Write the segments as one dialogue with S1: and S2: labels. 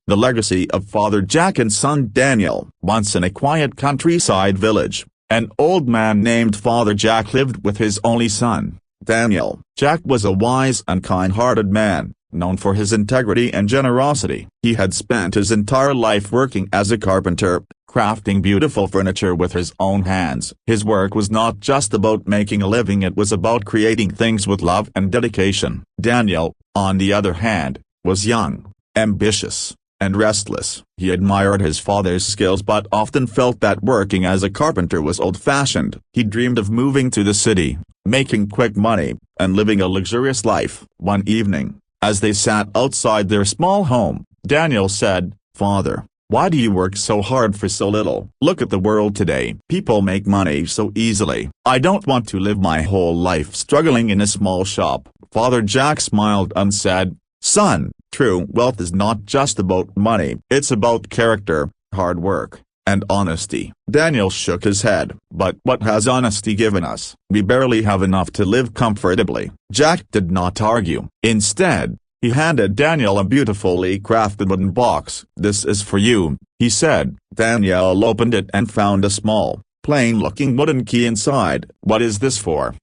S1: The legacy of Father Jack and son Daniel. Once in a quiet countryside village, an old man named Father Jack lived with his only son, Daniel. Jack was a wise and kind-hearted man, known for his integrity and generosity. He had spent his entire life working as a carpenter, crafting beautiful furniture with his own hands. His work was not just about making a living, it was about creating things with love and dedication. Daniel, on the other hand, was young, ambitious, and restless. He admired his father's skills but often felt that working as a carpenter was old-fashioned. He dreamed of moving to the city, making quick money, and living a luxurious life. One evening, as they sat outside their small home, Daniel said, "Father, why do you work so hard for so little? Look at the world today. People make money so easily. I don't want to live my whole life struggling in a small shop." Father Jack smiled and said, "Son, true wealth is not just about money. It's about character, hard work, and honesty." Daniel shook his head. "But what has honesty given us? We barely have enough to live comfortably." Jack did not argue. Instead, he handed Daniel a beautifully crafted wooden box. "This is for you," he said. Daniel opened it and found a small, plain-looking wooden key inside. "What is this for?"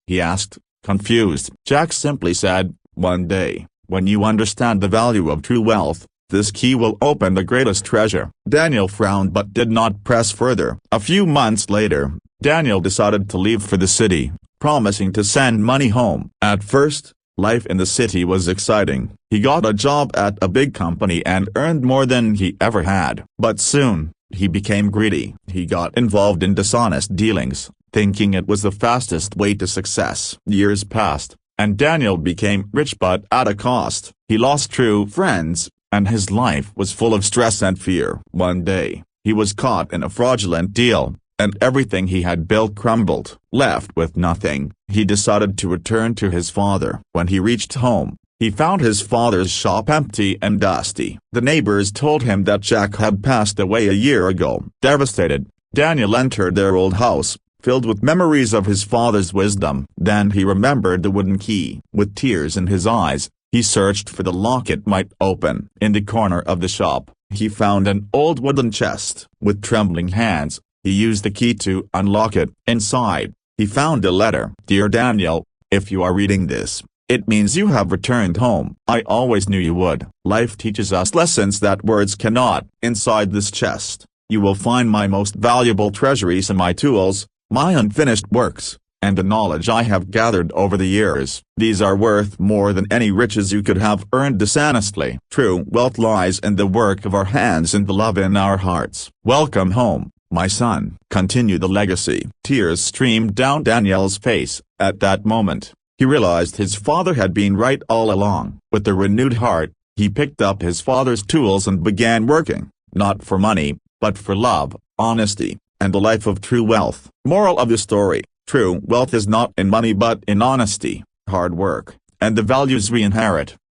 S1: he asked, confused. Jack simply said, "One day, when you understand the value of true wealth, this key will open the greatest treasure." Daniel frowned but did not press further. A few months later, Daniel decided to leave for the city, promising to send money home. At first, life in the city was exciting. He got a job at a big company and earned more than he ever had. But soon, he became greedy. He got involved in dishonest dealings, thinking it was the fastest way to success. Years passed, and Daniel became rich but at a cost. He lost true friends, and his life was full of stress and fear. One day, he was caught in a fraudulent deal, and everything he had built crumbled. Left with nothing, he decided to return to his father. When he reached home, he found his father's shop empty and dusty. The neighbors told him that Jack had passed away a year ago. Devastated, Daniel entered their old house, filled with memories of his father's wisdom. Then he remembered the wooden key. With tears in his eyes, he searched for the lock it might open. In the corner of the shop, he found an old wooden chest. With trembling hands, he used the key to unlock it. Inside, he found a letter. "Dear Daniel, if you are reading this, it means you have returned home. I always knew you would. Life teaches us lessons that words cannot. Inside this chest, you will find my most valuable treasuries and my tools, my unfinished works, and the knowledge I have gathered over the years. These are worth more than any riches you could have earned dishonestly. True wealth lies in the work of our hands and the love in our hearts. Welcome home, my son." Continue the legacy. Tears streamed down Daniel's face. At that moment, he realized his father had been right all along. With a renewed heart, he picked up his father's tools and began working, not for money, but for love, honesty, and a life of true wealth. Moral of the story: true wealth is not in money but in honesty, hard work, and the values we inherit.